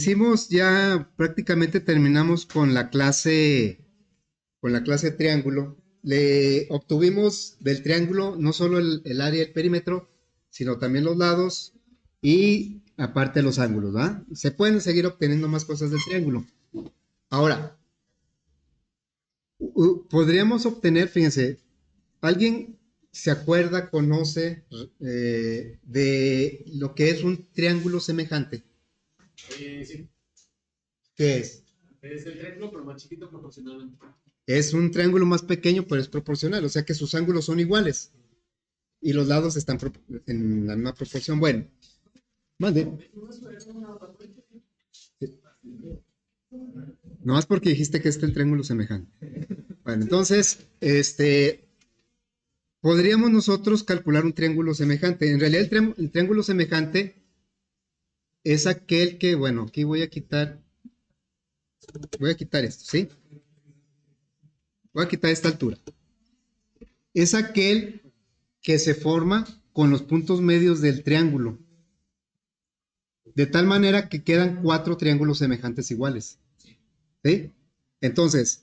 Hicimos ya prácticamente terminamos con la clase triángulo. Le obtuvimos del triángulo no solo el área del perímetro, sino también los lados y aparte los ángulos, ¿va? Se pueden seguir obteniendo más cosas del triángulo. Ahora, podríamos obtener, fíjense, ¿alguien se acuerda, conoce de lo que es un triángulo semejante? Sí, ¿Qué es? es el triángulo, pero más chiquito proporcionalmente. Es un triángulo más pequeño, pero es proporcional, o sea que sus ángulos son iguales y los lados están en la misma proporción. Bueno, mande. No más porque dijiste que este es el triángulo semejante. Bueno, entonces, podríamos nosotros calcular un triángulo semejante. En realidad, el triángulo semejante es aquel que, bueno, aquí voy a quitar esto, ¿sí? Voy a quitar esta altura. Es aquel que se forma con los puntos medios del triángulo, de tal manera que quedan 4 triángulos semejantes iguales. ¿Sí? Entonces,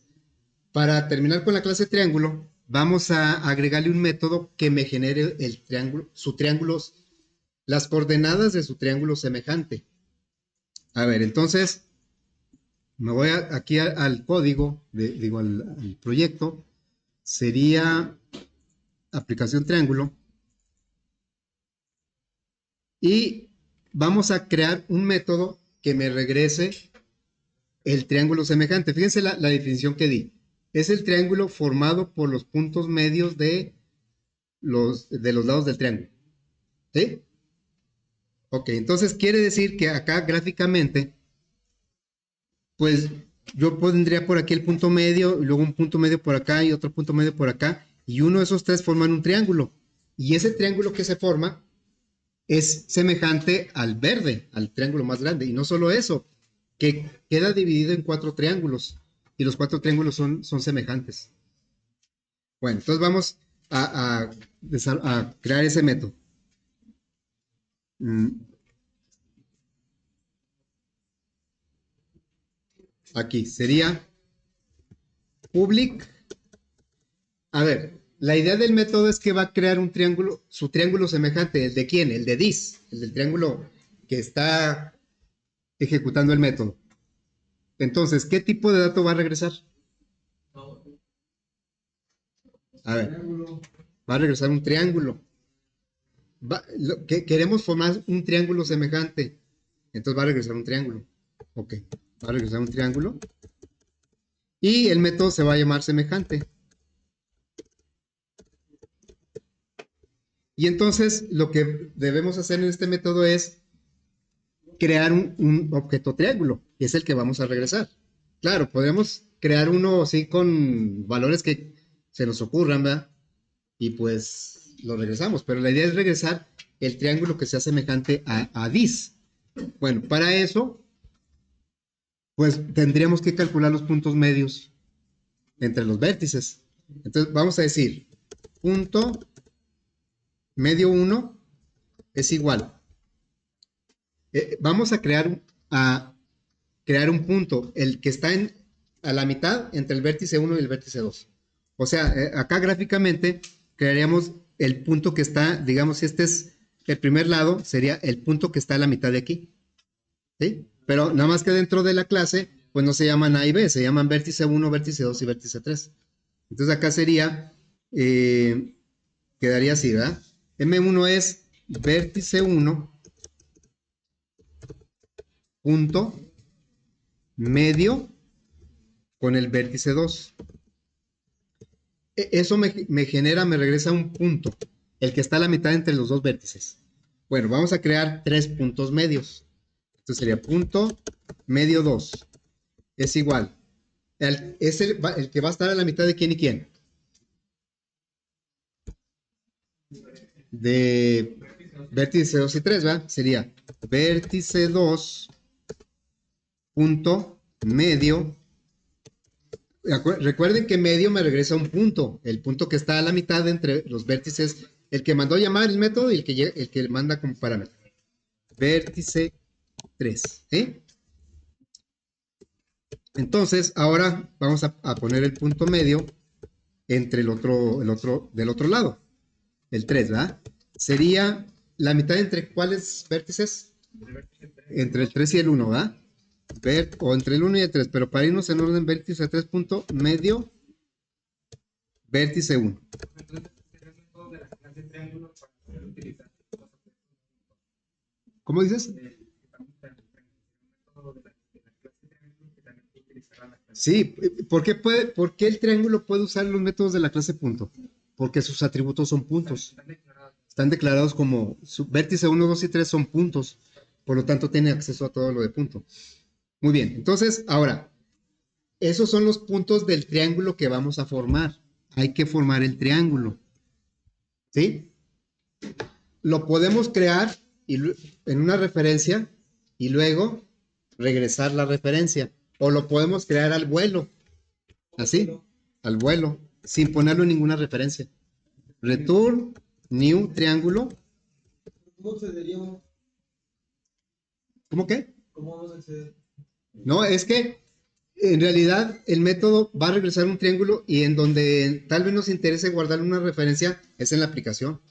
para terminar con la clase de triángulo, vamos a agregarle un método que me genere el triángulo, las coordenadas de su triángulo semejante. A ver, entonces, me voy aquí al código, al proyecto, sería aplicación triángulo, y vamos a crear un método que me regrese el triángulo semejante. Fíjense la definición que di. Es el triángulo formado por los puntos medios de los lados del triángulo. ¿Sí? Ok, entonces quiere decir que acá gráficamente, pues yo pondría por aquí el punto medio, y luego un punto medio por acá y otro punto medio por acá, y uno de esos tres forman un triángulo. Y ese triángulo que se forma es semejante al verde, al triángulo más grande. Y no solo eso, que queda dividido en 4 triángulos. Y los 4 triángulos son semejantes. Bueno, entonces vamos a crear ese método. Aquí sería public. A ver, la idea del método es que va a crear un triángulo, su triángulo semejante. ¿El de quién? El de this, el del triángulo que está ejecutando el método. Entonces, ¿qué tipo de dato va a regresar? A ver, va a regresar un triángulo. Queremos formar un triángulo semejante. Entonces va a regresar un triángulo. Ok, va a regresar un triángulo. Y el método se va a llamar semejante. Y entonces lo que debemos hacer en este método es crear un objeto triángulo, que es el que vamos a regresar. Claro, podemos crear uno así con valores que se nos ocurran, ¿verdad? Y pues lo regresamos, pero la idea es regresar el triángulo que sea semejante a dis. Bueno, para eso, pues tendríamos que calcular los puntos medios entre los vértices. Entonces vamos a decir, punto medio 1 es igual. Vamos a crear un punto, el que está a la mitad entre el vértice 1 y el vértice 2. O sea, acá gráficamente crearíamos el punto que está, digamos, si este es el primer lado, sería el punto que está a la mitad de aquí. ¿Sí? Pero nada más que dentro de la clase, pues no se llaman A y B, se llaman vértice 1, vértice 2 y vértice 3. Entonces acá sería, quedaría así, ¿verdad? M1 es vértice 1 punto medio con el vértice 2. Eso me genera, me regresa un punto, el que está a la mitad entre los dos vértices. Bueno, vamos a crear 3 puntos medios. Entonces sería punto medio 2 es igual. Es el que va a estar a la mitad de quién y quién. De vértice 2 y 3, ¿va? Sería vértice 2 punto medio. Recuerden que medio me regresa un punto, el punto que está a la mitad entre los vértices, el que mandó llamar el método y el que manda como parámetro. Vértice 3, ¿sí? Entonces, ahora vamos a poner el punto medio entre del otro lado, el 3, ¿verdad? Sería la mitad entre cuáles vértices? Entre el 3 y el 1, ¿verdad? O entre el 1 y el 3, pero para irnos en orden vértice 3 punto medio, vértice 1. ¿Cómo dices? Sí, ¿por qué el triángulo puede usar los métodos de la clase punto? Porque sus atributos son puntos. Están declarados como su vértice 1, 2 y 3 son puntos. Por lo tanto, tiene acceso a todo lo de punto. Muy bien, entonces, ahora, esos son los puntos del triángulo que vamos a formar. Hay que formar el triángulo. ¿Sí? Lo podemos crear en una referencia y luego regresar la referencia. O lo podemos crear al vuelo. Así, al vuelo, sin ponerlo en ninguna referencia. Return, new, triángulo. ¿Cómo accederíamos? ¿Cómo qué? ¿Cómo vamos a acceder? No, es que en realidad el método va a regresar un triángulo y en donde tal vez nos interese guardar una referencia es en la aplicación.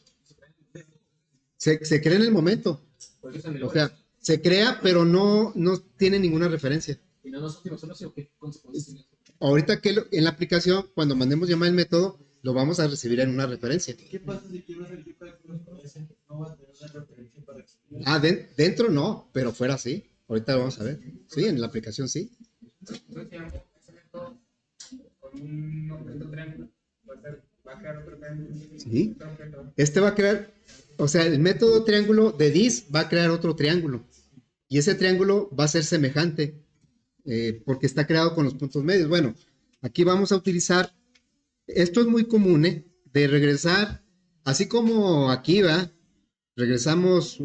Se crea en el momento. O sea, se crea, pero no tiene ninguna referencia. Y no nosotros solo o qué consecuencias tiene eso. Ahorita que en la aplicación, cuando mandemos llamar el método, lo vamos a recibir en una referencia. ¿Qué pasa si quiero hacer clic para que nos conocen? No va a tener una referencia para acceder. Ah, dentro no, pero fuera sí. Ahorita lo vamos a ver. Sí, en la aplicación sí. Entonces, digamos, ese método con un objeto triángulo va a crear otro triángulo. Sí. Otro objeto. Este va a crear, o sea, el método triángulo de this va a crear otro triángulo. Y ese triángulo va a ser semejante, porque está creado con los puntos medios. Bueno, aquí vamos a utilizar, esto es muy común, de regresar, así como aquí va, regresamos,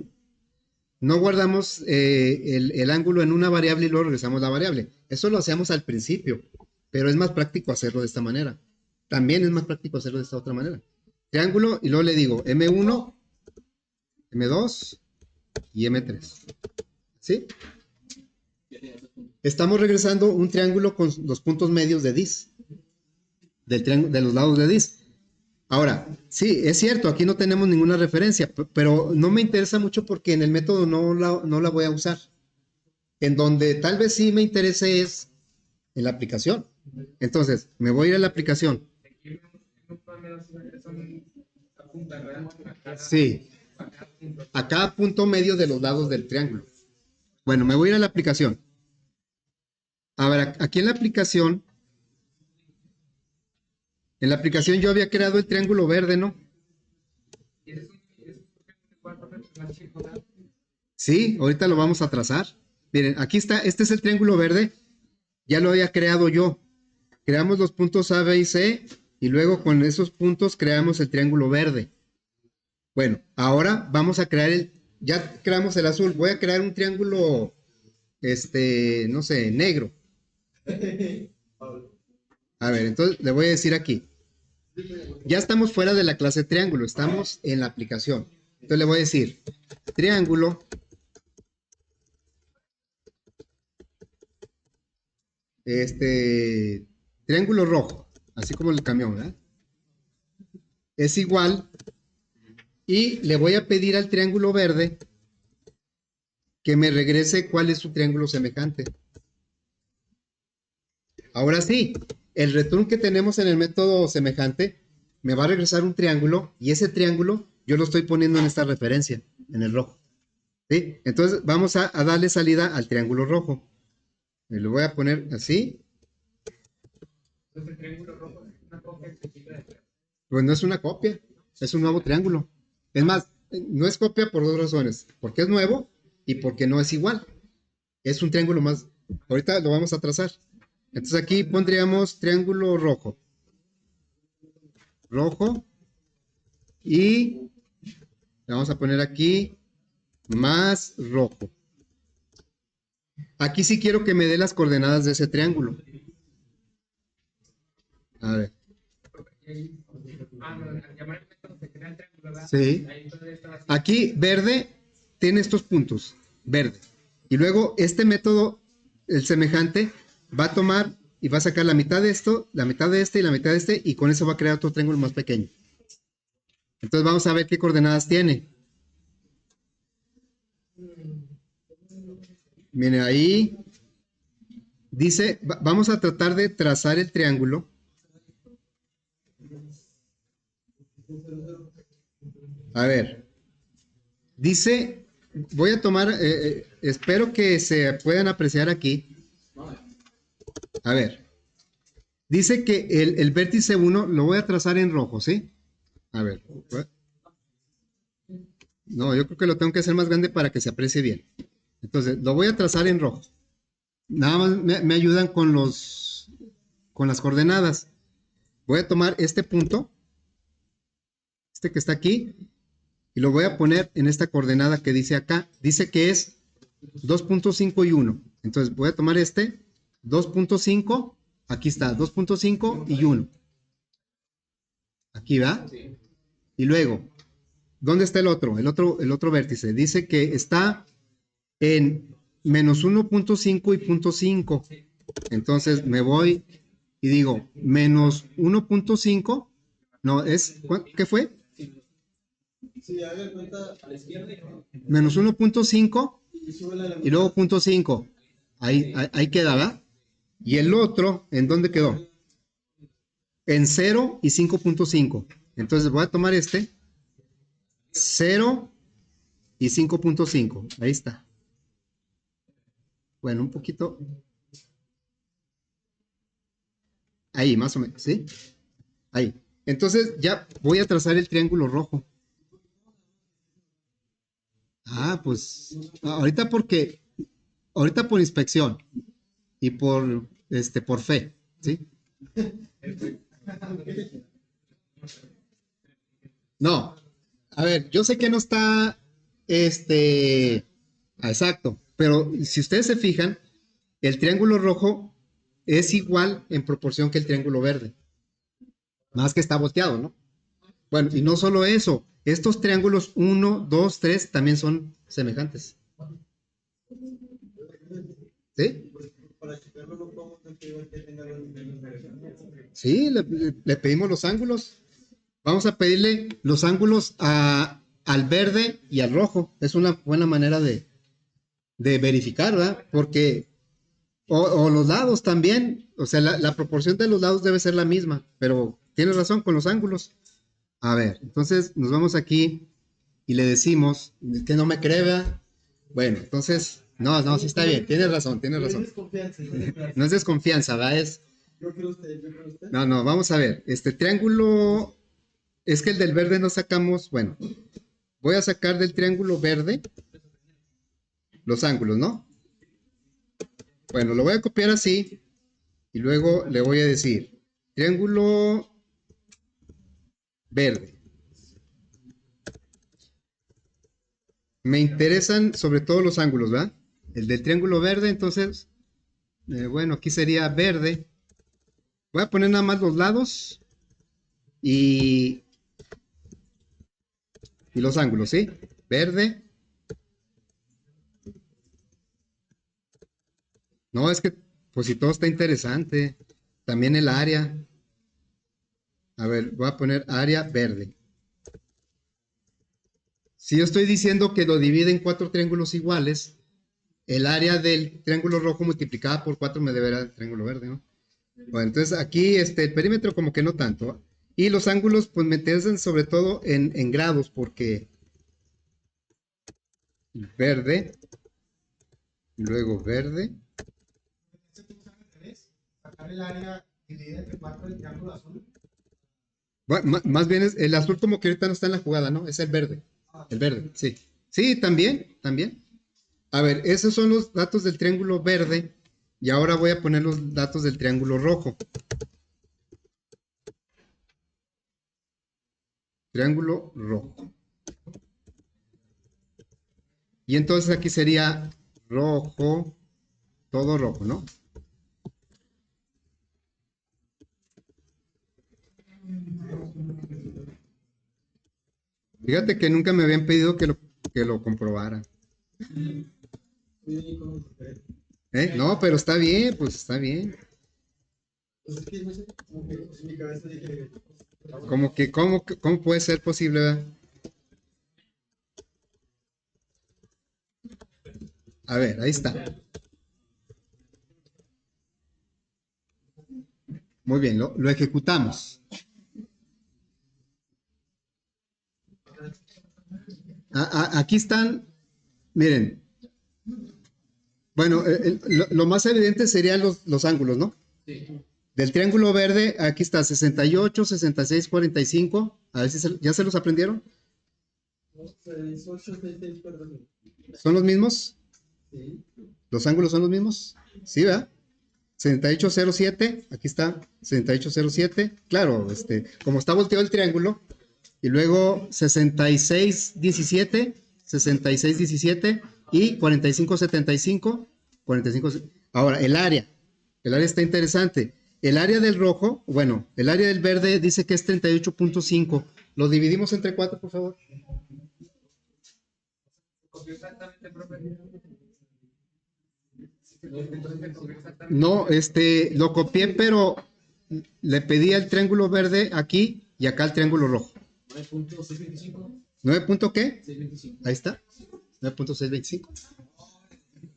no guardamos el ángulo en una variable y luego regresamos la variable. Eso lo hacemos al principio, pero es más práctico hacerlo de esta manera. También es más práctico hacerlo de esta otra manera. Triángulo y luego le digo M1, M2 y M3. ¿Sí? Estamos regresando un triángulo con los puntos medios de dis. De los lados de dis. Ahora, sí, es cierto, aquí no tenemos ninguna referencia, pero no me interesa mucho porque en el método no la voy a usar. En donde tal vez sí me interese es en la aplicación. Entonces, me voy a ir a la aplicación. Aquí en un plano son apunta, ¿verdad? Sí, a cada punto medio de los lados del triángulo. Bueno, me voy a ir a la aplicación. A ver, aquí en la aplicación yo había creado el triángulo verde, ¿no? Y ese es un cuarto más chico, ¿verdad? Sí, ahorita lo vamos a trazar. Miren, aquí está, este es el triángulo verde. Ya lo había creado yo. Creamos los puntos A, B y C y luego con esos puntos creamos el triángulo verde. Bueno, ahora vamos a crear ya creamos el azul. Voy a crear un triángulo, no sé, negro. A ver, entonces le voy a decir aquí. Ya estamos fuera de la clase triángulo, estamos en la aplicación. Entonces le voy a decir triángulo triángulo rojo, así como el camión, ¿verdad? Es igual y le voy a pedir al triángulo verde que me regrese cuál es su triángulo semejante. Ahora sí, el return que tenemos en el método semejante me va a regresar un triángulo y ese triángulo yo lo estoy poniendo en esta referencia, en el rojo. ¿Sí? Entonces vamos a darle salida al triángulo rojo. Me lo voy a poner así. Entonces el triángulo rojo es una copia chiquita de triángulo. Pues no es una copia, es un nuevo triángulo. Es más, no es copia por dos razones. Porque es nuevo y porque no es igual. Es un triángulo más. Ahorita lo vamos a trazar. Entonces aquí pondríamos triángulo rojo. Rojo. Y le vamos a poner aquí más rojo. Aquí sí quiero que me dé las coordenadas de ese triángulo. A ver. Al llamar el método se crea el triángulo, ¿verdad? Sí. Ahí entonces estaba así. Aquí verde tiene estos puntos. Verde. Y luego este método, el semejante, va a tomar y va a sacar la mitad de esto, la mitad de este y la mitad de este, y con eso va a crear otro triángulo más pequeño. Entonces vamos a ver qué coordenadas tiene. Miren, ahí dice, vamos a tratar de trazar el triángulo. A ver, dice, voy a tomar, espero que se puedan apreciar aquí. A ver, dice que el vértice 1 lo voy a trazar en rojo, ¿sí? A ver. No, yo creo que lo tengo que hacer más grande para que se aprecie bien. Entonces, lo voy a trazar en rojo. Nada más me ayudan con las coordenadas. Voy a tomar este punto, este que está aquí, y lo voy a poner en esta coordenada que dice acá. Dice que es 2.5 y 1. Entonces, voy a tomar este, 2.5, aquí está, 2.5 y 1. Aquí va. Y luego, ¿dónde está el otro? El otro vértice. Dice que está en menos 1.5 y 0.5. Entonces me voy y digo, menos 1.5. No, ¿qué fue? Sí, haga cuenta. Menos 1.5 Y súbele a la y luego 0.5. Ahí queda, ¿verdad? Y el otro, ¿en dónde quedó? En 0 y 5.5. Entonces voy a tomar este. 0 y 5.5. Ahí está. Bueno, un poquito. Ahí, más o menos, ¿sí? Ahí. Entonces ya voy a trazar el triángulo rojo. Ah, pues ahorita por inspección y por fe, ¿sí? No, a ver, yo sé que no está, exacto, pero si ustedes se fijan, el triángulo rojo es igual en proporción que el triángulo verde, más que está volteado, ¿no? Bueno, y no solo eso, estos triángulos 1, 2, 3 también son semejantes. ¿Sí? Para checarlo, no podemos pedir que tenga los niveles. Sí, le pedimos los ángulos. Vamos a pedirle los ángulos al verde y al rojo. Es una buena manera de verificar, ¿verdad? Porque, o los lados también, o sea, la proporción de los lados debe ser la misma, pero tienes razón con los ángulos. A ver, entonces nos vamos aquí y le decimos, es que no me cree, ¿verdad? Bueno, entonces, no, sí está bien, tienes razón. No es desconfianza, No es desconfianza, ¿verdad? yo quiero usted, yo quiero usted. No, vamos a ver, este triángulo, es que el del verde no sacamos, bueno, voy a sacar del triángulo verde los ángulos, ¿no? Bueno, lo voy a copiar así y luego le voy a decir triángulo verde. Me interesan sobre todo los ángulos, ¿verdad? El del triángulo verde, entonces, bueno, aquí sería verde. Voy a poner nada más los lados y los ángulos, ¿sí? Verde. No, es que, pues si todo está interesante. También el área. A ver, voy a poner área verde. Si yo estoy diciendo que lo divide en 4 triángulos iguales, el área del triángulo rojo multiplicada por 4 me deberá el triángulo verde, ¿no? Bueno, entonces aquí el perímetro como que no tanto. Y los ángulos pues me interesan sobre todo en grados porque verde, luego verde. Sacar el área dividida entre 4 del triángulo azul. Bueno, más bien es el azul como que ahorita no está en la jugada, ¿no? Es el verde. El verde, sí. Sí, también. A ver, esos son los datos del triángulo verde. Y ahora voy a poner los datos del triángulo rojo. Triángulo rojo. Y entonces aquí sería rojo, todo rojo, ¿no? Fíjate que nunca me habían pedido que lo comprobara. No, pero está bien, pues está bien. Pues es que no sé, como que en mi cabeza dije, Como que, ¿cómo puede ser posible, verdad? A ver, ahí está. Muy bien, lo ejecutamos. Aquí están, miren, bueno, lo más evidente serían los ángulos, ¿no? Sí. Del triángulo verde, aquí está 68, 66, 45. A ver si ya se los aprendieron. 8, 6, perdón. ¿Son los mismos? Sí. ¿Los ángulos son los mismos? Sí, ¿verdad? 6807, aquí está, 6807. Claro, como está volteado el triángulo, y luego 6617, 6617 y 4575, 45. Ahora, el área está interesante. El área del rojo, bueno, el área del verde dice que es 38.5. Lo dividimos entre 4, por favor. Copió exactamente, profe. No, lo copié, pero le pedí el triángulo verde aquí y acá el triángulo rojo. 9.625. ¿9 punto qué? 625. Ahí está. 9.625.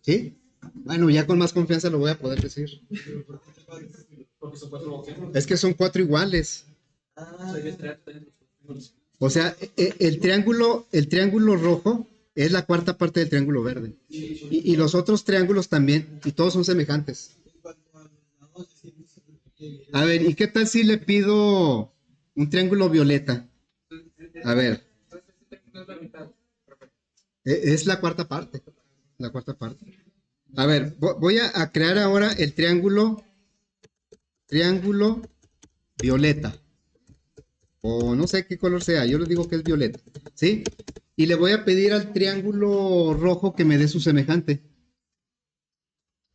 ¿Sí? Bueno, ya con más confianza lo voy a poder decir. Porque son 4 boqueros. Es que son 4 iguales. O sea, el triángulo rojo es la cuarta parte del triángulo verde. Y los otros triángulos también. Y todos son semejantes. A ver, ¿y qué tal si le pido un triángulo violeta? A ver, Entonces, este no es la mitad, profe. es la cuarta parte. La cuarta parte. A ver, voy a crear ahora el triángulo violeta. O no sé qué color sea, yo les digo que es violeta. ¿Sí? Y le voy a pedir al triángulo rojo que me dé su semejante.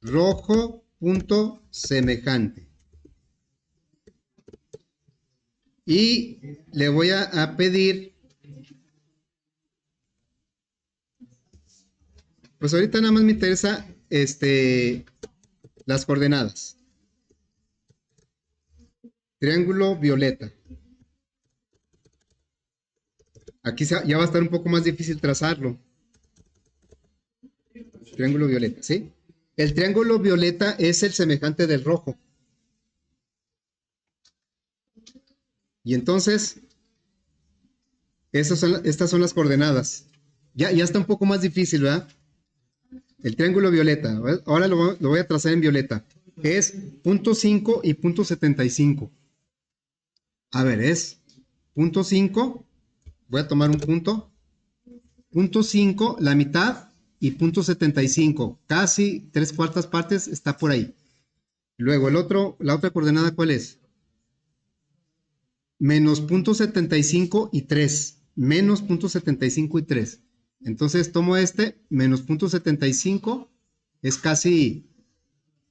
Rojo punto semejante. Y le voy a pedir, pues ahorita nada más me interesa las coordenadas. Triángulo violeta. Aquí ya va a estar un poco más difícil trazarlo. Triángulo violeta, ¿sí? El triángulo violeta es el semejante del rojo. Y entonces, estas son las coordenadas. Ya está un poco más difícil, ¿verdad? El triángulo violeta. Ahora lo voy a trazar en violeta. Es punto 5 y punto 75. A ver, es punto 5. Voy a tomar un punto. Punto 5, la mitad, y punto 75. Casi 3/4 partes está por ahí. Luego, la otra coordenada, ¿cuál es? Menos punto 75 y 3. Menos punto 75 y 3. Entonces tomo menos punto 75, es casi,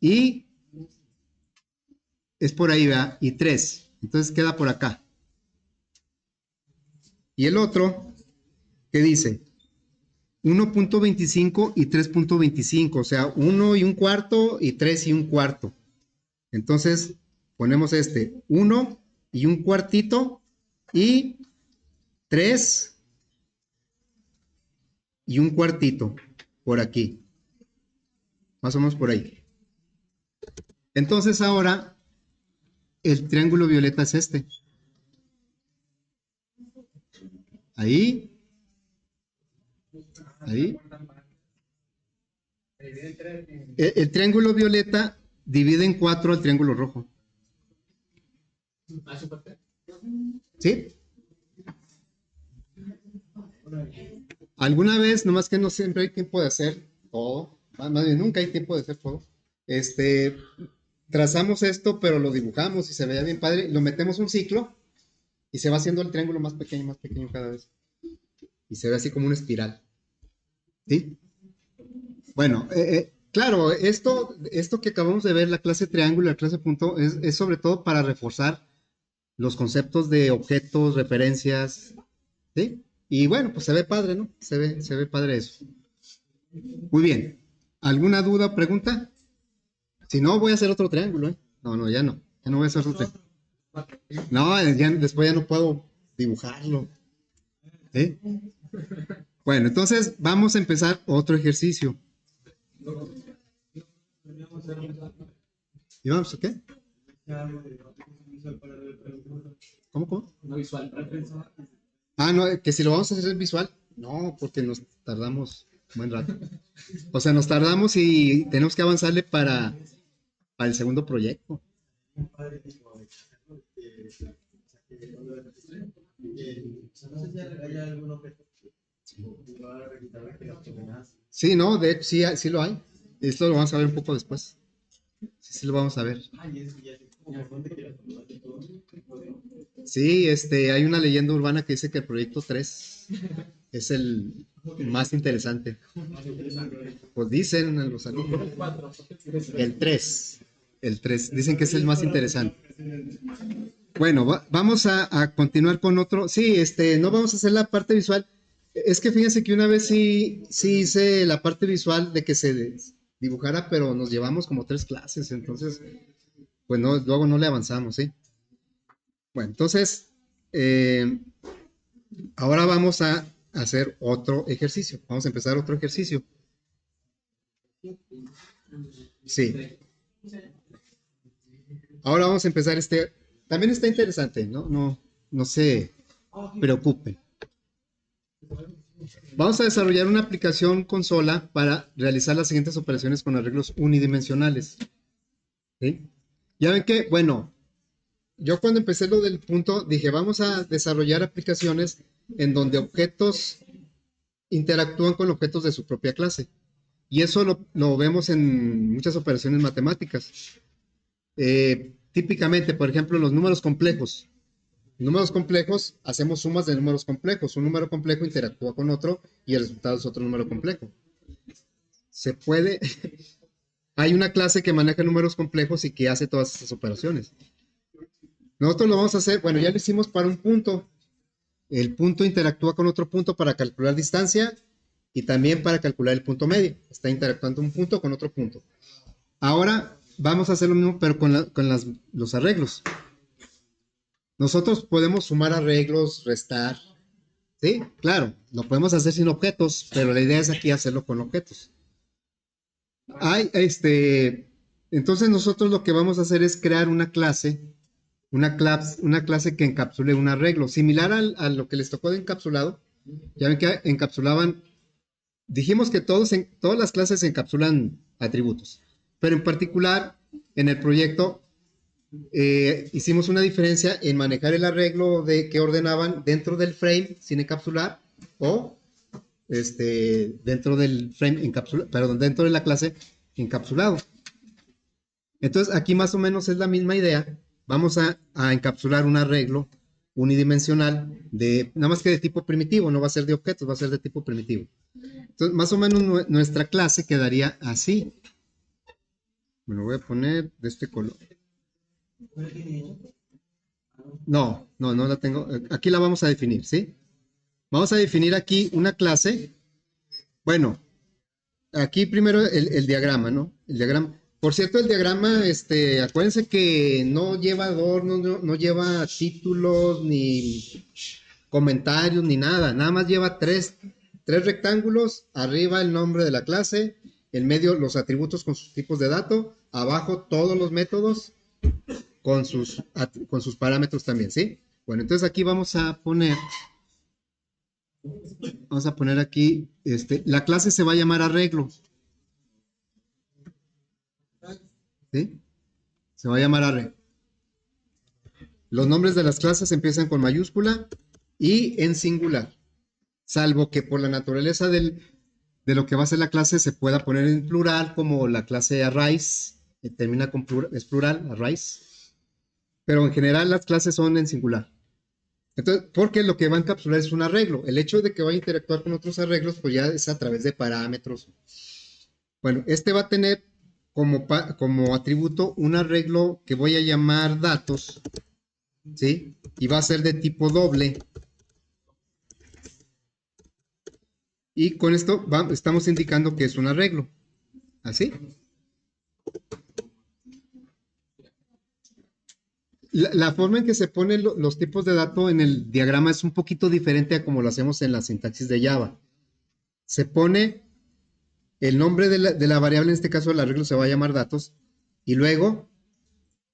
y es por ahí, ¿verdad? Y 3. Entonces queda por acá. Y el otro, ¿qué dice? 1.25 y 3.25, o sea, 1 y un cuarto y 3 y un cuarto. Entonces ponemos 1 y un cuartito y 3 y un cuartito por aquí. Más o menos por ahí. Entonces ahora el triángulo violeta es este. Ahí. Ahí. El triángulo violeta divide en 4 al triángulo rojo. ¿Sí? Alguna vez, nomás que no siempre hay tiempo de hacer todo, más bien nunca hay tiempo de hacer todo. Trazamos esto, pero lo dibujamos y se veía bien padre. Lo metemos un ciclo y se va haciendo el triángulo más pequeño cada vez. Y se ve así como una espiral. ¿Sí? Bueno, claro, esto que acabamos de ver, la clase triángulo, la clase punto, es sobre todo para reforzar los conceptos de objetos, referencias, ¿sí? Y bueno, pues se ve padre, ¿no? Se ve padre eso. Muy bien. ¿Alguna duda o pregunta? Si no, voy a hacer otro triángulo, ¿eh? No, no, ya no. Ya no voy a hacer otro triángulo. No, después ya no puedo dibujarlo. ¿Sí? Bueno, entonces vamos a empezar otro ejercicio. ¿Y vamos a qué? ¿Cómo? No visual. Ah, no, que si lo vamos a hacer visual. No, porque nos tardamos un buen rato. O sea, nos tardamos y tenemos que avanzarle para el segundo proyecto. Sí, no, de hecho, sí, sí lo hay. Esto lo vamos a ver un poco después. Sí, sí lo vamos a ver. Sí, hay una leyenda urbana que dice que el proyecto 3 es el más interesante. Pues dicen en los alumnos. El 3. El 3. Dicen que es el más interesante. Bueno, vamos a continuar con otro. Sí, no vamos a hacer la parte visual. Es que fíjense que una vez sí hice la parte visual de que se dibujara, pero nos llevamos como 3 clases, entonces, pues no, luego no le avanzamos, ¿sí? Bueno, entonces, ahora vamos a hacer otro ejercicio. Vamos a empezar otro ejercicio. Sí. Ahora vamos a empezar También está interesante, ¿no? No se preocupen. Vamos a desarrollar una aplicación consola para realizar las siguientes operaciones con arreglos unidimensionales. ¿Sí? Ya ven que, bueno, yo cuando empecé lo del punto dije, vamos a desarrollar aplicaciones en donde objetos interactúan con objetos de su propia clase. Y eso lo vemos en muchas operaciones matemáticas. Típicamente, por ejemplo, los números complejos. Números complejos, hacemos sumas de números complejos. Un número complejo interactúa con otro y el resultado es otro número complejo. Se puede... Hay una clase que maneja números complejos y que hace todas estas operaciones. Nosotros lo vamos a hacer, bueno, ya lo hicimos para un punto. El punto interactúa con otro punto para calcular distancia y también para calcular el punto medio. Está interactuando un punto con otro punto. Ahora vamos a hacer lo mismo, pero con los arreglos. Nosotros podemos sumar arreglos, restar. Sí, claro, lo podemos hacer sin objetos, pero la idea es aquí hacerlo con objetos. Entonces nosotros lo que vamos a hacer es crear una clase que encapsule un arreglo, similar a lo que les tocó de encapsulado. Ya ven que encapsulaban, dijimos que todas las clases encapsulan atributos, pero en particular en el proyecto hicimos una diferencia en manejar el arreglo de que ordenaban dentro del frame sin encapsular o dentro del frame dentro de la clase encapsulado. Entonces aquí más o menos es la misma idea. Vamos a encapsular un arreglo unidimensional nada más que de tipo primitivo, no va a ser de objetos, va a ser de tipo primitivo. Entonces más o menos nuestra clase quedaría así. Me lo voy a poner de este color. No la tengo. Aquí la vamos a definir, ¿sí? Vamos a definir aquí una clase. Bueno, aquí primero el diagrama, ¿no? El diagrama. Por cierto, el diagrama, acuérdense que no lleva adornos, no lleva títulos, ni comentarios, ni nada. Nada más lleva tres rectángulos. Arriba el nombre de la clase. En medio los atributos con sus tipos de datos. Abajo todos los métodos con sus parámetros también, ¿sí? Bueno, entonces aquí vamos a poner aquí, la clase se va a llamar arreglo. ¿Sí? Se va a llamar arreglo. Los nombres de las clases empiezan con mayúscula y en singular, salvo que por la naturaleza de lo que va a ser la clase se pueda poner en plural, como la clase arrays, que termina con es plural, arrays, pero en general las clases son en singular. Entonces, porque lo que va a encapsular es un arreglo. El hecho de que vaya a interactuar con otros arreglos, pues ya es a través de parámetros. Bueno, va a tener como atributo un arreglo que voy a llamar datos, ¿sí? Y va a ser de tipo doble. Y con esto estamos indicando que es un arreglo. ¿Así? La forma en que se ponen los tipos de datos en el diagrama es un poquito diferente a como lo hacemos en la sintaxis de Java. Se pone el nombre de la variable, en este caso el arreglo se va a llamar datos, y luego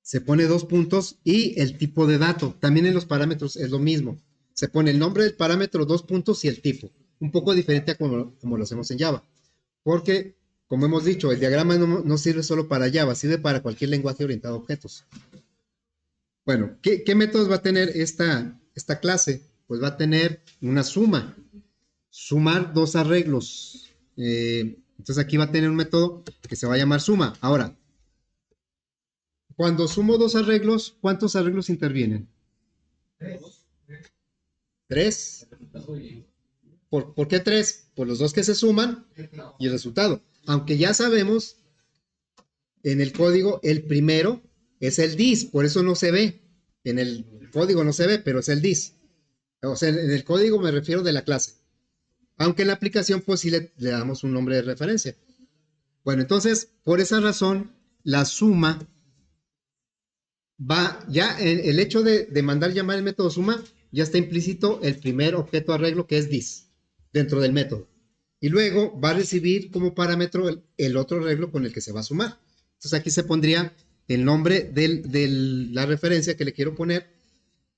se pone dos puntos y el tipo de dato. También en los parámetros es lo mismo. Se pone el nombre del parámetro, dos puntos y el tipo. Un poco diferente a como lo hacemos en Java. Porque, como hemos dicho, el diagrama no sirve solo para Java, sirve para cualquier lenguaje orientado a objetos. Bueno, ¿qué métodos va a tener esta clase? Pues va a tener una suma. Sumar dos arreglos. Entonces aquí va a tener un método que se va a llamar suma. Ahora, cuando sumo dos arreglos, ¿cuántos arreglos intervienen? Tres. ¿Por qué tres? Por los dos que se suman y el resultado. Aunque ya sabemos en el código, el primero es el dis, por eso no se ve. En el código no se ve, pero es el dis. O sea, en el código me refiero de la clase. Aunque en la aplicación, pues sí le damos un nombre de referencia. Bueno, entonces, por esa razón, la suma va, ya en el hecho de mandar llamar el método suma, ya está implícito el primer objeto arreglo que es dis, dentro del método. Y luego va a recibir como parámetro el otro arreglo con el que se va a sumar. Entonces aquí se pondría el nombre de la referencia que le quiero poner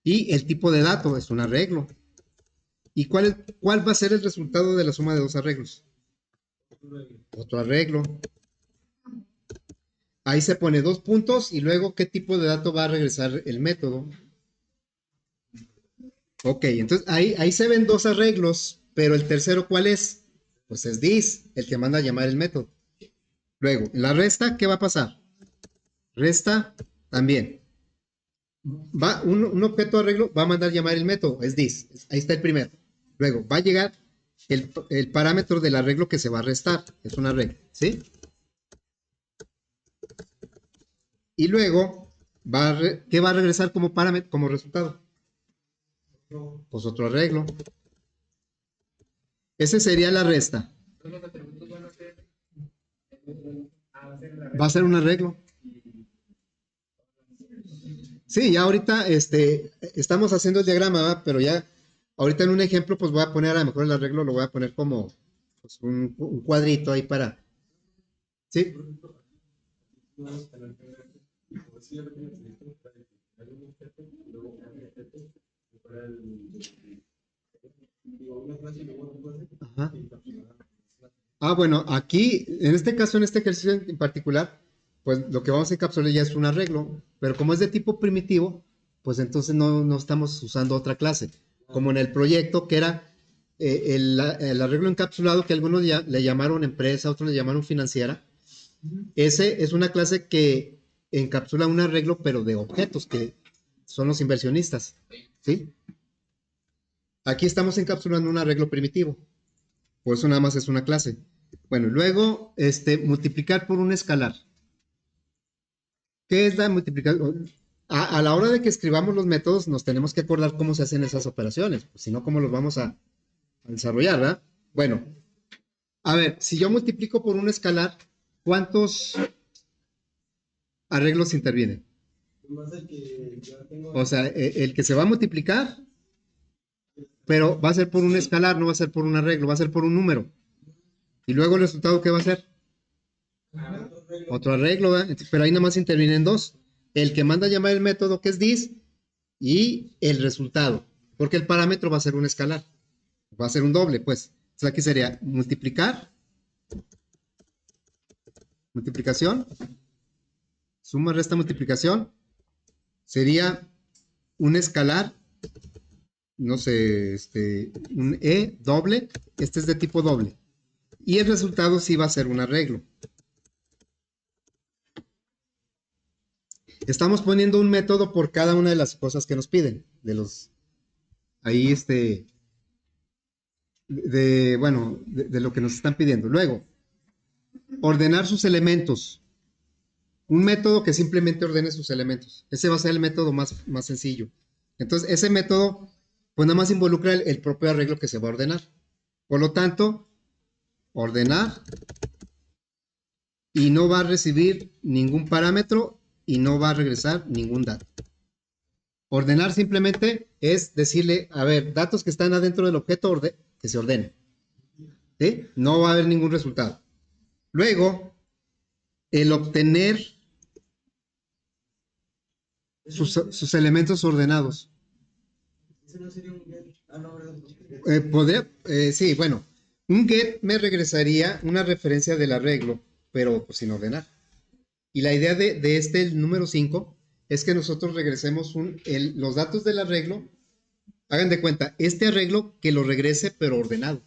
y el tipo de dato, es un arreglo. ¿Y cuál va a ser el resultado de la suma de dos arreglos? Otro arreglo. Ahí se pone dos puntos y luego qué tipo de dato va a regresar el método. Ok, entonces ahí se ven dos arreglos, pero el tercero ¿cuál es? Pues es this, el que manda a llamar el método. Luego, en la resta, ¿qué va a pasar? Resta también. Va un objeto arreglo, va a mandar llamar el método, es this. Ahí está el primero. Luego, va a llegar el parámetro del arreglo que se va a restar, es un arreglo, ¿sí? Y luego, ¿qué va a regresar como parámetro, como resultado? Pues otro arreglo. Ese sería la resta. Los atributos van a ser. Va a ser un arreglo. Sí, ya ahorita estamos haciendo el diagrama, ¿verdad? Pero ya ahorita en un ejemplo, pues voy a poner a lo mejor el arreglo, lo voy a poner como pues, un cuadrito ahí para. ¿Sí? Ajá. Ah, bueno, aquí, en este caso, en este ejercicio en particular, pues lo que vamos a encapsular ya es un arreglo, pero como es de tipo primitivo, pues entonces no estamos usando otra clase, como en el proyecto que era el arreglo encapsulado que algunos le llamaron empresa, otros le llamaron financiera. Ese es una clase que encapsula un arreglo, pero de objetos, que son los inversionistas, ¿sí? Aquí estamos encapsulando un arreglo primitivo. Por eso nada más es una clase. Bueno, luego, multiplicar por un escalar. ¿Qué es la multiplicación? A la hora de que escribamos los métodos, nos tenemos que acordar cómo se hacen esas operaciones. Pues, si no, ¿cómo los vamos a desarrollar, verdad? Bueno, a ver, si yo multiplico por un escalar, ¿cuántos arreglos intervienen? O sea, el que se va a multiplicar, pero va a ser por un escalar, no va a ser por un arreglo, va a ser por un número. Y luego el resultado, ¿qué va a ser? Otro arreglo, ¿verdad? Pero ahí nada más intervienen dos. El que manda a llamar el método, que es this, y el resultado. Porque el parámetro va a ser un escalar. Va a ser un doble, pues. Entonces aquí sería multiplicar, multiplicación, suma, resta, multiplicación. Sería un escalar, no sé, un E doble. Este es de tipo doble. Y el resultado sí va a ser un arreglo. Estamos poniendo un método por cada una de las cosas que nos piden. De los. Ahí bueno, de lo que nos están pidiendo. Luego, ordenar sus elementos. Un método que simplemente ordene sus elementos. Ese va a ser el método más sencillo. Entonces, ese método, pues nada más involucra el propio arreglo que se va a ordenar. Por lo tanto, ordenar y no va a recibir ningún parámetro y no va a regresar ningún dato. Ordenar simplemente es decirle, a ver, datos que están adentro del objeto que se ordenen. ¿Sí? No va a haber ningún resultado. Luego, el obtener sus elementos ordenados. Ese no sería un get. Ah, no, ¿verdad? Sí, bueno, un get me regresaría una referencia del arreglo, pero pues, sin ordenar. Y la idea de este, el número 5, es que nosotros regresemos los datos del arreglo. Hagan de cuenta, este arreglo que lo regrese, pero ordenado.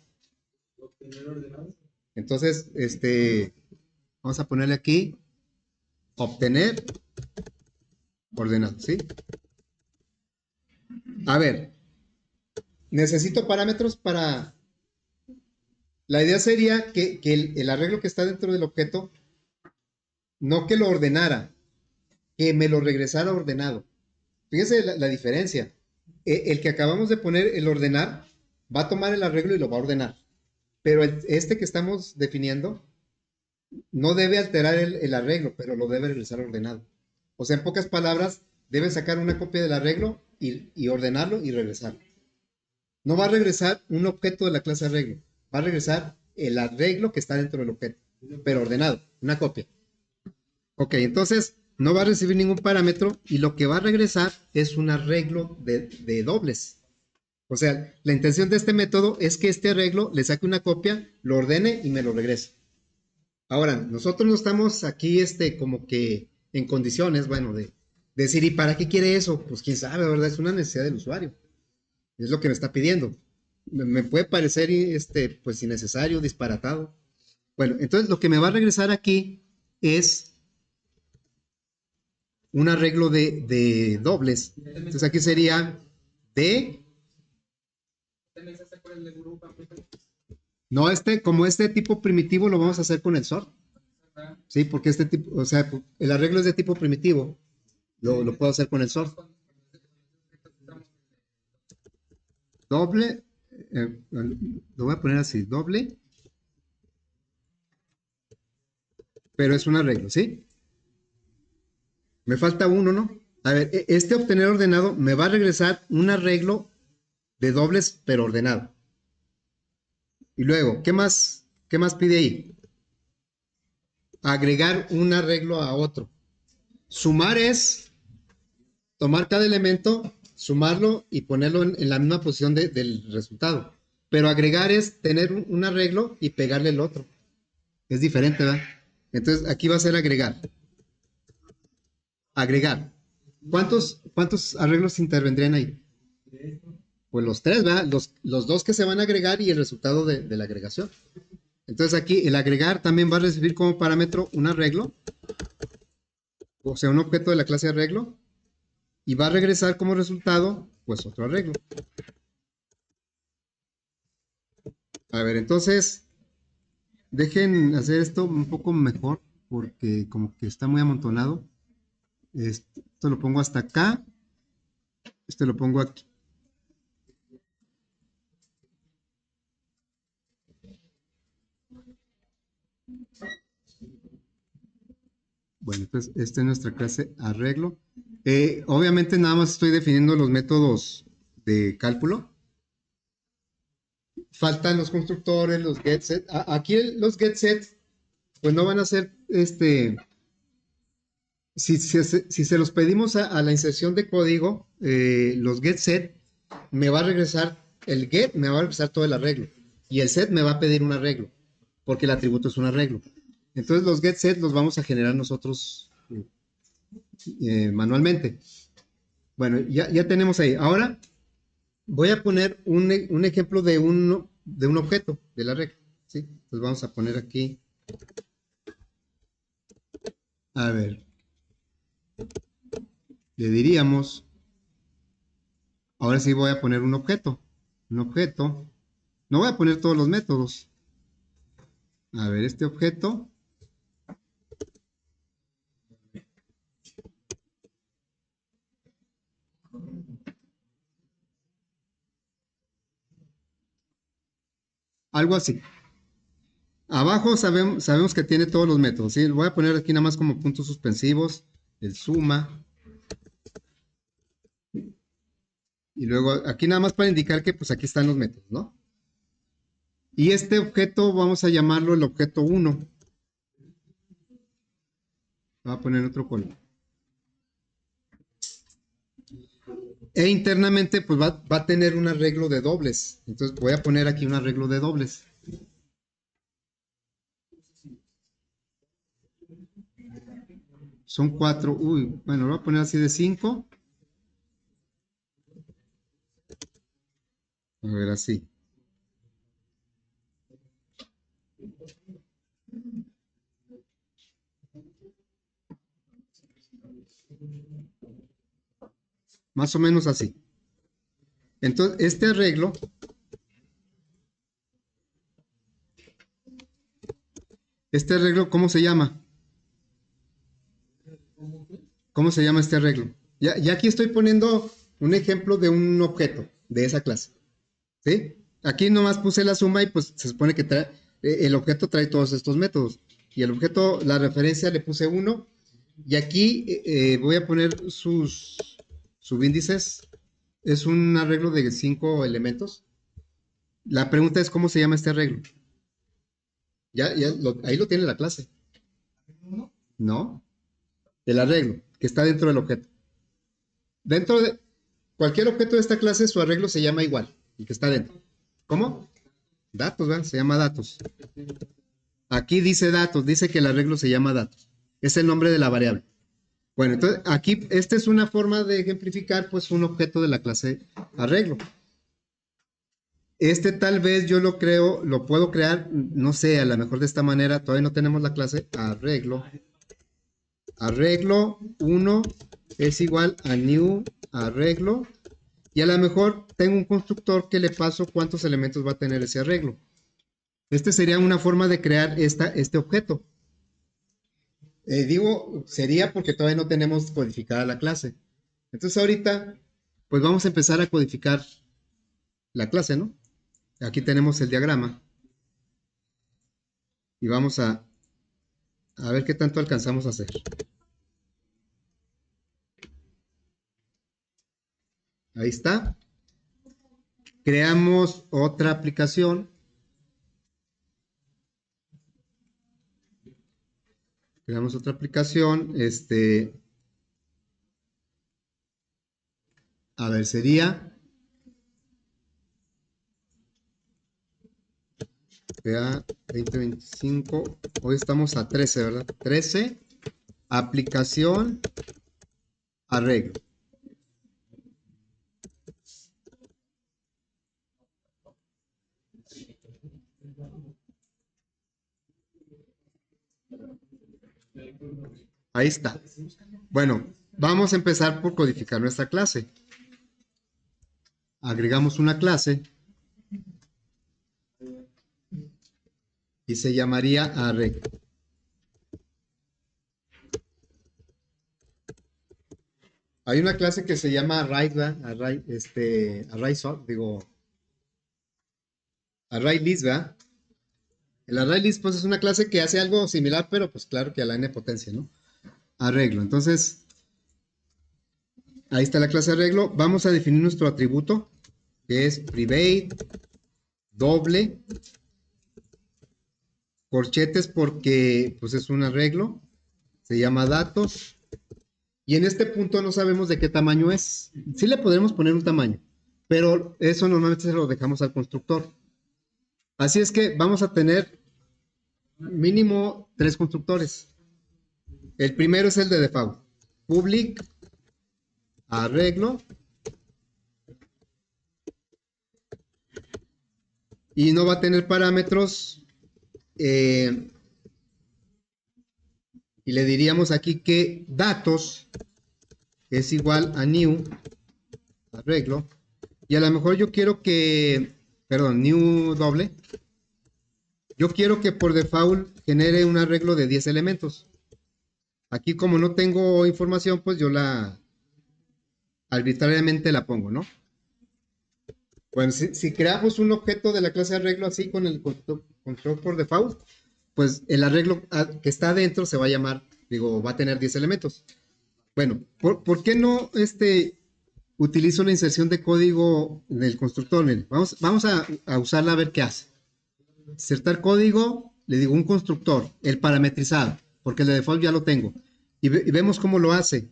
Obtener ordenado. Entonces, vamos a ponerle aquí, obtener ordenado, ¿sí? A ver, necesito parámetros para... La idea sería que el arreglo que está dentro del objeto, no que lo ordenara, que me lo regresara ordenado. Fíjense la diferencia. El que acabamos de poner, el ordenar, va a tomar el arreglo y lo va a ordenar. Pero este que estamos definiendo no debe alterar el arreglo, pero lo debe regresar ordenado. O sea, en pocas palabras, debe sacar una copia del arreglo y ordenarlo y regresarlo. No va a regresar un objeto de la clase arreglo, va a regresar el arreglo que está dentro del objeto, pero ordenado, una copia. Ok, entonces no va a recibir ningún parámetro y lo que va a regresar es un arreglo de dobles. O sea, la intención de este método es que este arreglo le saque una copia, lo ordene y me lo regrese. Ahora, nosotros no estamos aquí como que en condiciones, bueno, de decir, ¿y para qué quiere eso? Pues quién sabe, ¿verdad? Es una necesidad del usuario. Es lo que me está pidiendo. Me puede parecer, pues innecesario, disparatado. Bueno, entonces lo que me va a regresar aquí es un arreglo de dobles. Entonces aquí sería D. No, como este tipo primitivo lo vamos a hacer con el sort. Sí, porque este tipo, o sea, el arreglo es de tipo primitivo. Lo puedo hacer con el sort. Doble, lo voy a poner así, doble, pero es un arreglo, ¿sí? Me falta uno, ¿no? A ver, este obtener ordenado me va a regresar un arreglo de dobles, pero ordenado. Y luego, ¿qué más pide ahí? Agregar un arreglo a otro. Sumar es tomar cada elemento, sumarlo y ponerlo en la misma posición del resultado. Pero agregar es tener un arreglo y pegarle el otro. Es diferente, ¿verdad? Entonces aquí va a ser agregar. Agregar. ¿Cuántos arreglos intervendrían ahí? Pues los tres, ¿verdad? Los dos que se van a agregar y el resultado de la agregación. Entonces aquí el agregar también va a recibir como parámetro un arreglo, o sea, un objeto de la clase arreglo, y va a regresar como resultado, pues otro arreglo. A ver, entonces, dejen hacer esto un poco mejor, porque como que está muy amontonado. Esto lo pongo hasta acá, este lo pongo aquí. Bueno, entonces esta es nuestra clase arreglo. Obviamente nada más estoy definiendo los métodos de cálculo. Faltan los constructores, los getSet. Aquí los getSet, pues no van a ser, si se los pedimos a la inserción de código, los getSet me va a regresar, el get me va a regresar todo el arreglo. Y el set me va a pedir un arreglo, porque el atributo es un arreglo. Entonces los getSet los vamos a generar nosotros manualmente. Bueno, ya tenemos ahí. Ahora voy a poner un ejemplo de un objeto del arreglo. ¿Sí? Pues vamos a poner aquí. A ver. Le diríamos. Ahora sí voy a poner un objeto. Un objeto. No voy a poner todos los métodos. A ver, este objeto. Algo así. Abajo sabemos que tiene todos los métodos. ¿Sí? Voy a poner aquí nada más como puntos suspensivos. El suma. Y luego aquí nada más para indicar que pues aquí están los métodos, ¿no? Y este objeto vamos a llamarlo el objeto 1. Voy a poner otro color. E internamente pues va a tener un arreglo de dobles. Entonces voy a poner aquí un arreglo de dobles. Son 4. Uy, bueno, lo voy a poner así de 5. A ver, así. Más o menos así. Entonces, este arreglo, ¿cómo se llama? ¿Cómo se llama este arreglo? Ya aquí estoy poniendo un ejemplo de un objeto de esa clase. ¿Sí? Aquí nomás puse la suma y pues se supone que el objeto trae todos estos métodos. Y el objeto, la referencia le puse 1. Y aquí voy a poner sus subíndices. Es un arreglo de 5 elementos. La pregunta es, ¿cómo se llama este arreglo? Ahí lo tiene la clase. ¿No? El arreglo, que está dentro del objeto. Dentro de cualquier objeto de esta clase, su arreglo se llama igual, el que está dentro. ¿Cómo? Datos, ¿verdad? Se llama datos. Aquí dice datos, dice que el arreglo se llama datos. Es el nombre de la variable. Bueno, entonces aquí, esta es una forma de ejemplificar, pues, un objeto de la clase arreglo. Este tal vez yo lo puedo crear, no sé, a lo mejor de esta manera, todavía no tenemos la clase arreglo. Arreglo 1 es igual a new arreglo. Y a lo mejor tengo un constructor que le paso cuántos elementos va a tener ese arreglo. Este sería una forma de crear este objeto. Digo, sería porque todavía no tenemos codificada la clase. Entonces ahorita, pues vamos a empezar a codificar la clase, ¿no? Aquí tenemos el diagrama. Y vamos a ver qué tanto alcanzamos a hacer. Ahí está. Creamos otra aplicación. Creamos otra aplicación. A ver, sería. Vea, 2025. Hoy estamos a 13, ¿verdad? 13. Aplicación. Arreglo. Ahí está. Bueno, vamos a empezar por codificar nuestra clase. Agregamos una clase y se llamaría arreglo. Hay una clase que se llama array list, ¿verdad? El array list pues es una clase que hace algo similar, pero pues claro que a la n potencia, ¿no? Arreglo. Entonces, ahí está la clase arreglo. Vamos a definir nuestro atributo, que es private, doble, corchetes porque pues es un arreglo, se llama datos. Y en este punto no sabemos de qué tamaño es. Sí le podremos poner un tamaño, pero eso normalmente se lo dejamos al constructor. Así es que vamos a tener mínimo 3 constructores. El primero es el de default. Public, arreglo. Y no va a tener parámetros. Y le diríamos aquí que datos es igual a new arreglo. Y a lo mejor yo quiero que, perdón, new doble. Yo quiero que por default genere un arreglo de 10 elementos. Aquí como no tengo información, pues yo arbitrariamente la pongo, ¿no? Bueno, si creamos un objeto de la clase arreglo así con el constructor por default, pues el arreglo que está adentro se va a llamar, va a tener 10 elementos. Bueno, ¿por qué no utilizo la inserción de código del constructor. Miren, vamos a usarla a ver qué hace. Insertar código, le digo un constructor, el parametrizado, porque el de default ya lo tengo. Y vemos cómo lo hace.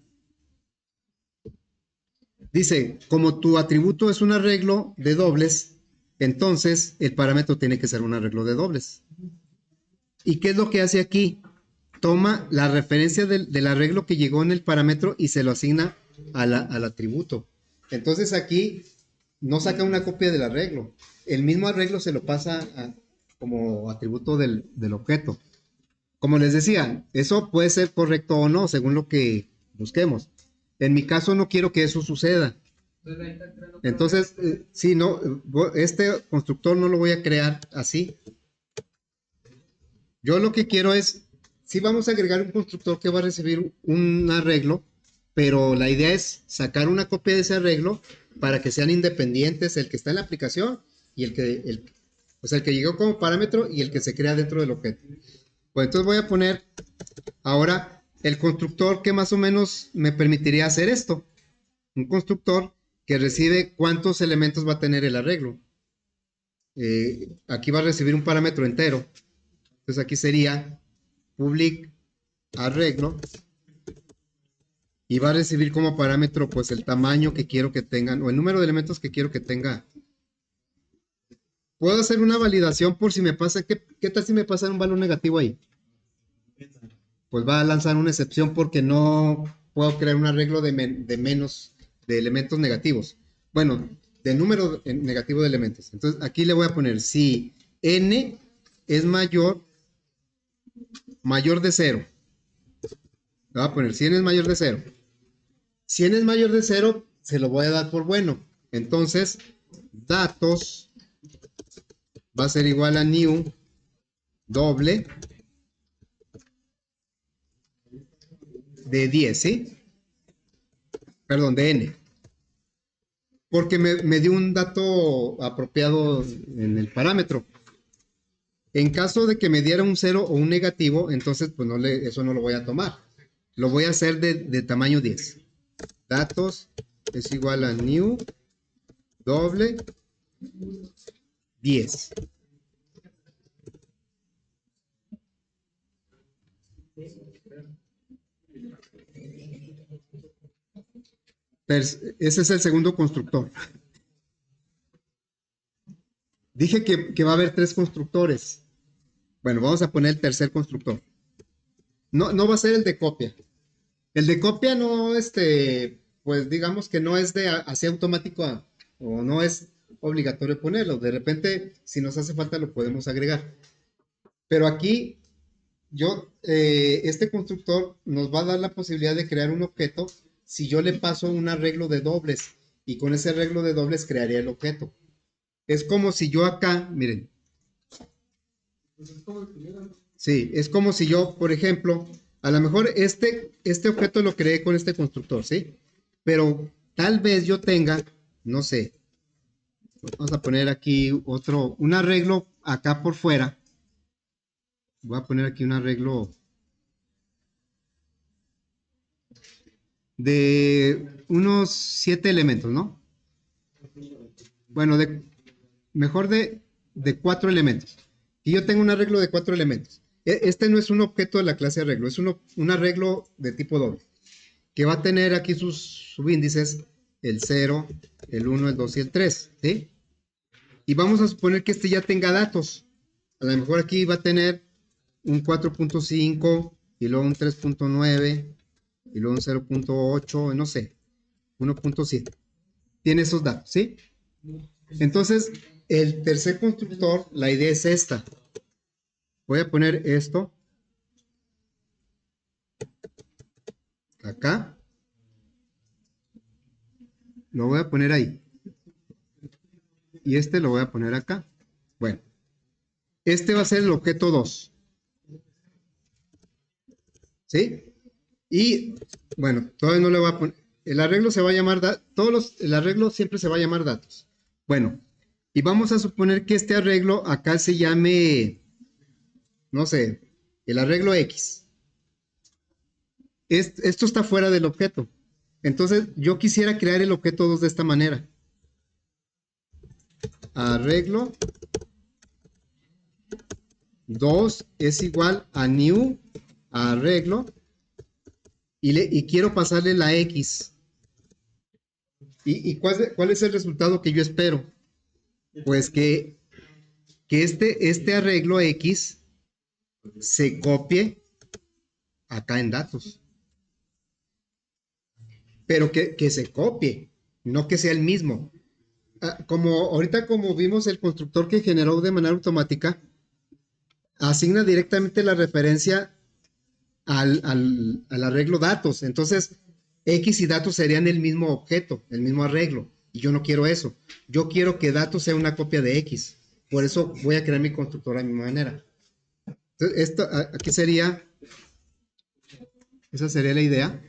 Dice, como tu atributo es un arreglo de dobles, entonces el parámetro tiene que ser un arreglo de dobles. ¿Y qué es lo que hace aquí? Toma la referencia del arreglo que llegó en el parámetro y se lo asigna al atributo. Entonces aquí no saca una copia del arreglo. El mismo arreglo se lo pasa como atributo del objeto. Como les decía, eso puede ser correcto o no, según lo que busquemos. En mi caso no quiero que eso suceda. Entonces, sí, no, este constructor no lo voy a crear así. Yo lo que quiero es, sí vamos a agregar un constructor que va a recibir un arreglo, pero la idea es sacar una copia de ese arreglo para que sean independientes el que está en la aplicación y el que llegó como parámetro y el que se crea dentro del objeto. Pues entonces voy a poner ahora el constructor que más o menos me permitiría hacer esto. Un constructor que recibe cuántos elementos va a tener el arreglo. Aquí va a recibir un parámetro entero. Entonces aquí sería public arreglo y va a recibir como parámetro pues el tamaño que quiero que tengan o el número de elementos que quiero que tenga. Puedo hacer una validación por si me pasa, ¿qué tal si me pasa un valor negativo ahí? Pues va a lanzar una excepción porque no puedo crear un arreglo de menos de elementos negativos. Bueno, de número negativo de elementos. Entonces aquí le voy a poner si n es mayor de 0. Le voy a poner si n es mayor de 0. Si n es mayor de 0, se lo voy a dar por bueno. Entonces, datos va a ser igual a new doble de 10, ¿sí? Perdón, de n. Porque me dio un dato apropiado en el parámetro. En caso de que me diera un 0 o un negativo, entonces pues eso no lo voy a tomar. Lo voy a hacer de tamaño 10. Datos es igual a new doble 10. Ese es el segundo constructor. Dije que va a haber 3 constructores. Bueno, vamos a poner el tercer constructor. No va a ser el de copia. El de copia no, pues digamos que no es de así automático o no es obligatorio ponerlo. De repente, si nos hace falta, lo podemos agregar. Pero aquí, este constructor nos va a dar la posibilidad de crear un objeto si yo le paso un arreglo de dobles. Y con ese arreglo de dobles crearía el objeto. Es como si yo acá, miren. Sí, es como si yo, por ejemplo, a lo mejor este objeto lo creé con este constructor, ¿sí? Pero tal vez yo tenga, no sé, vamos a poner aquí un arreglo acá por fuera. Voy a poner aquí un arreglo de unos 7 elementos, ¿no? Bueno, mejor de 4 elementos. Y yo tengo un arreglo de 4 elementos. Este no es un objeto de la clase arreglo, es un arreglo de tipo doble, que va a tener aquí sus subíndices, el 0, el 1, el 2 y el 3, ¿sí? Y vamos a suponer que este ya tenga datos. A lo mejor aquí va a tener un 4.5 y luego un 3.9 y luego un 0.8, no sé, 1.7. Tiene esos datos, ¿sí? Entonces, el tercer constructor, la idea es esta. Voy a poner esto acá. Lo voy a poner ahí. Y este lo voy a poner acá. Bueno, este va a ser el objeto 2. ¿Sí? Y, bueno, todavía no le voy a poner. El arreglo se va a llamar, el arreglo siempre se va a llamar datos. Bueno, y vamos a suponer que este arreglo acá se llame, no sé, el arreglo X. Esto está fuera del objeto. Entonces, yo quisiera crear el objeto 2 de esta manera. Arreglo 2 es igual a new arreglo y quiero pasarle la X. ¿Y cuál es el resultado que yo espero? Pues que este arreglo X se copie acá en datos. Pero que se copie, no que sea el mismo. Como vimos el constructor que generó de manera automática, asigna directamente la referencia al arreglo datos. Entonces, X y datos serían el mismo objeto, el mismo arreglo. Y yo no quiero eso. Yo quiero que datos sea una copia de X. Por eso voy a crear mi constructor a mi manera. Entonces, aquí esa sería la idea.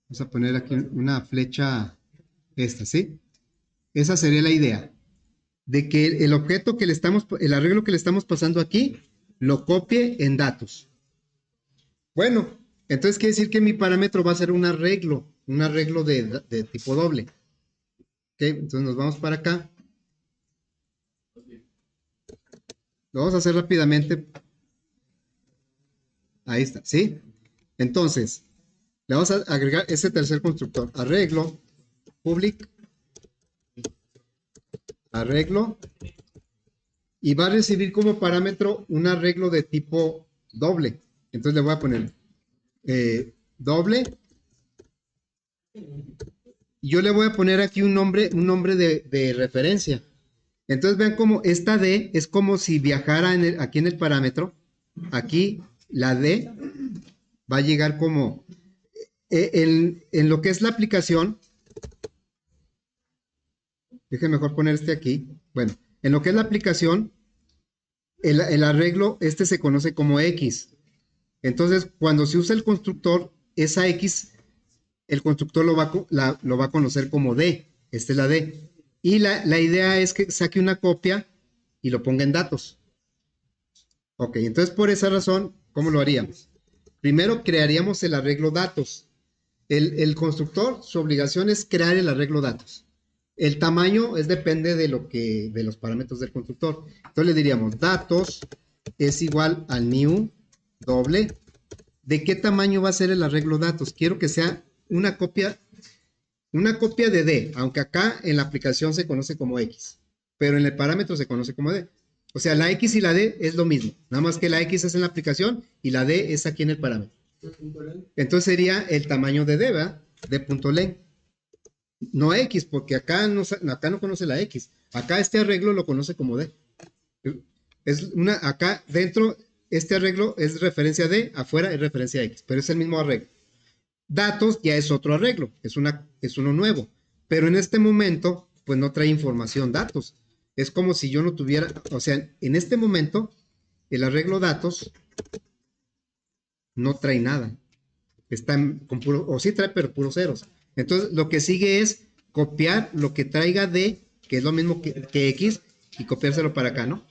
Vamos a poner aquí una flecha, ¿sí? Esa sería la idea. De que el arreglo que le estamos pasando aquí, lo copie en datos. Bueno, entonces quiere decir que mi parámetro va a ser un arreglo de tipo doble. Ok, entonces nos vamos para acá. Lo vamos a hacer rápidamente. Ahí está, ¿sí? Entonces, le vamos a agregar ese tercer constructor. Arreglo, public, arreglo, y va a recibir como parámetro un arreglo de tipo doble. Entonces le voy a poner doble. Y yo le voy a poner aquí un nombre de referencia. Entonces vean cómo esta D es como si viajara aquí en el parámetro. Aquí la D va a llegar como en lo que es la aplicación. Déjenme mejor poner este aquí. Bueno, en lo que es la aplicación, el arreglo se conoce como X. Entonces, cuando se usa el constructor, esa X, el constructor lo va a conocer como D. Esta es la D. Y la idea es que saque una copia y lo ponga en datos. Ok, entonces por esa razón, ¿cómo lo haríamos? Primero crearíamos el arreglo datos. El constructor, su obligación es crear el arreglo datos. El tamaño depende de los parámetros del constructor. Entonces le diríamos datos es igual al new doble. ¿De qué tamaño va a ser el arreglo datos? Quiero que sea una copia de D, aunque acá en la aplicación se conoce como X, pero en el parámetro se conoce como D. O sea, la X y la D es lo mismo, nada más que la X es en la aplicación y la D es aquí en el parámetro. Entonces sería el tamaño de D, ¿verdad? D.len. No X, porque acá no conoce la X. Acá este arreglo lo conoce como D. Acá dentro, este arreglo es referencia D, afuera es referencia X, pero es el mismo arreglo. Datos ya es otro arreglo, es uno nuevo, pero en este momento pues no trae información datos. Es como si yo no tuviera, o sea, en este momento el arreglo datos no trae nada. Está con puro, o sí trae, pero puros ceros. Entonces lo que sigue es copiar lo que traiga D, que es lo mismo que X, y copiárselo para acá, ¿no?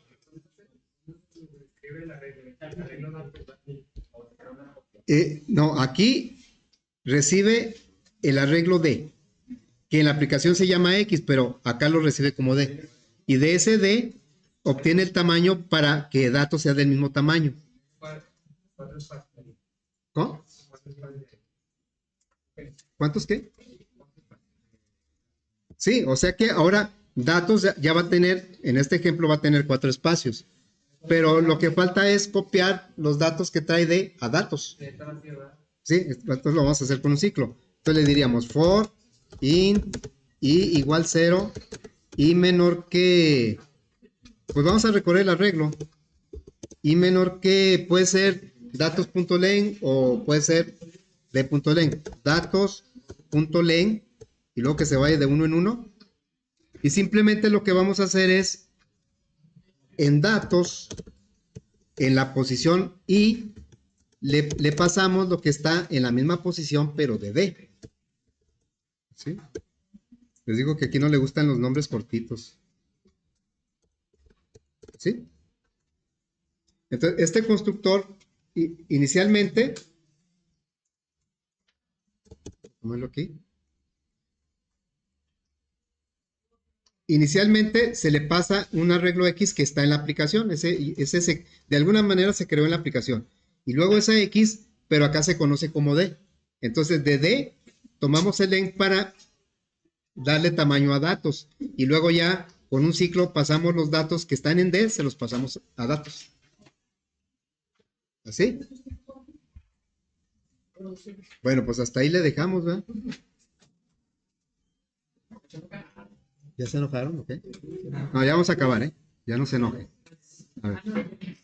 No, aquí recibe el arreglo D, que en la aplicación se llama X, pero acá lo recibe como D. Y de ese D obtiene el tamaño para que datos sea del mismo tamaño. ¿Cómo? ¿Cuántos qué? Sí, o sea que ahora datos ya va a tener, en este ejemplo va a tener 4 espacios. Pero lo que falta es copiar los datos que trae D a datos. Sí, entonces lo vamos a hacer con un ciclo. Entonces le diríamos for int i igual 0 y menor que, pues vamos a recorrer el arreglo. Y menor que puede ser datos.len o puede ser d.len. Datos.len y luego que se vaya de uno en uno. Y simplemente lo que vamos a hacer es en datos, en la posición i, le pasamos lo que está en la misma posición, pero de D. ¿Sí? Les digo que aquí no le gustan los nombres cortitos. ¿Sí? Entonces, este constructor inicialmente Tómalo aquí. Inicialmente se le pasa un arreglo X que está en la aplicación. De alguna manera se creó en la aplicación. Y luego esa X, pero acá se conoce como D. Entonces de D tomamos el len para darle tamaño a datos. Y luego ya con un ciclo pasamos los datos que están en D, se los pasamos a datos. ¿Así? Bueno, pues hasta ahí le dejamos, ¿verdad? ¿Ya se enojaron? ¿Ok? No, ya vamos a acabar, ¿eh? Ya no se enojen. A ver.